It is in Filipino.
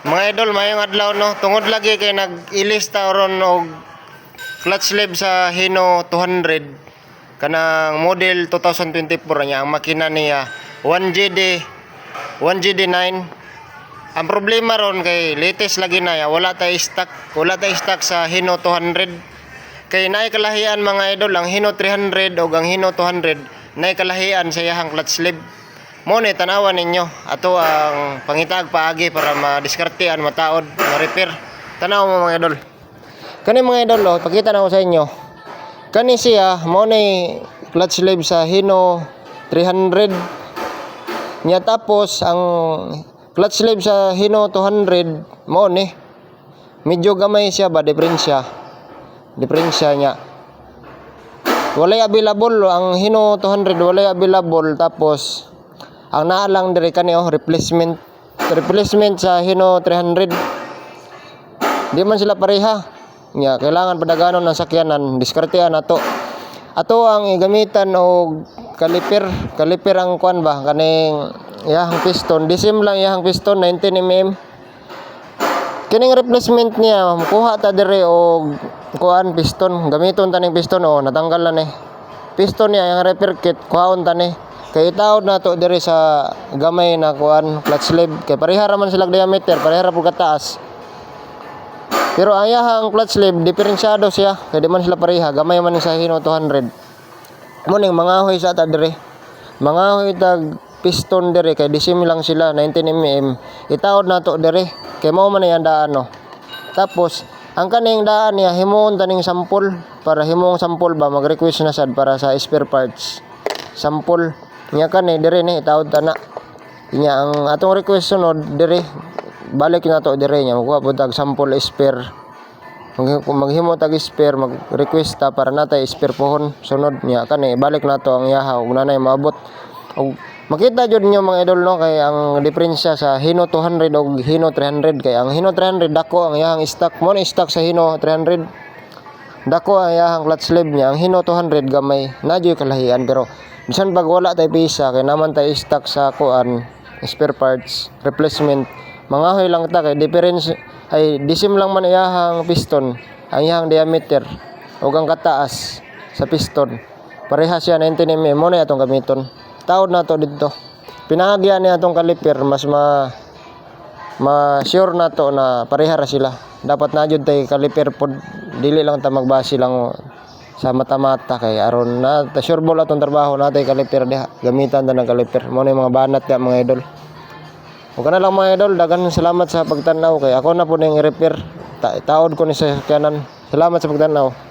Mga idol, mayong adlaw no. Tungod lagi kay nag-ilista ron og clutch sleeve sa Hino 200 kanang model 2024 niya. Ang makina niya 1GD9. Ang problema ron kay latest lagi na ya, wala tay stock sa Hino 200. Kay naay kalahian mga idol, ang Hino 300 o ang Hino 200 naay kalahian sa iyang clutch sleeve. Mo ni tanawan ninyo ato ang pangitag paagi para madiskartean, mataod, ma-repair. Tanaw mo mga idol. Kani mga idol, pakita na ko sa inyo. Kani siya mo ni clutch sleeve sa Hino 300. Nya tapos ang clutch sleeve sa Hino 200 mo ni medyo gamay siya ba diferensya niya. Walay available ang Hino 200, walay available. Tapos ang naalang dire kani replacement sa Hino 300. Di man sila pareha. Nya kailangan padaganon ng sakyanan, diskartehan ato ang igamitan og kaliper ang kuan ba kaning iyang piston. Disim lang iyang piston 19 mm. Kining replacement niya kuha ta dire og kuan piston, gamiton taning piston natanggal na ni piston niya. Yung repair kit kuhaon ta ni kay itaod na to dire sa gamay na kuan clutch sleeve. Kay pareha ra man sila diameter, pareha ra pud kataas. Pero ang iyang clutch sleeve diferensyado siya kay di man sila pareha, gamay man sa Hino 200. Mo ning mangahoy sa ta dire, mangahoy tag piston dire kay disim lang sila 19 mm. Itaod na to dire kay mao man yang daan no. Tapos ang kaning daan niya himuon taning sample, para himong sample ba mag-request na sad para sa spare parts. Sample nya kani dire ni itaod ta na. Nya ang atong request sunod dire balik na to dire nya magkuha pud tag sample spare. Maghimo tag spare, mag-request ta para natay spare pohon sunod nya kani balik na to ang yaha ug nanay maabot. Og makita jud niyo mga idol no kay ang diferensya sa Hino 200 ug Hino 300. Kay ang Hino 300 dako ang iyang stock, mo ni stock sa Hino 300 dako ang iyang clutch sleeve niya. Ang Hino 200 gamay na jud kalahian, pero bisan pag wala tay pisa kay naman tay stock sa kuan spare parts replacement, mangahoy lang ta kay difference ay disim lang man iyang piston, ang iyang diameter ug ang kataas sa piston pareha siya 19 mm. Mo na atong gamiton, taod na to dito. Pinahagyan niya atong kaliper, mas sure na to na pareha ra sila. Dapat na jud tay kaliper pod, dili lang ta magbase lang sa mata-mata kay aron na ta sure ball atong trabaho natay kaliper diha, gamitan ta ng kaliper. Mo na mga banat ya mga idol. O kana lang mga idol, dagan salamat sa pagtanaw kay ako na po ning repair. Taod ko ni sa kanan. Salamat sa pagtanaw.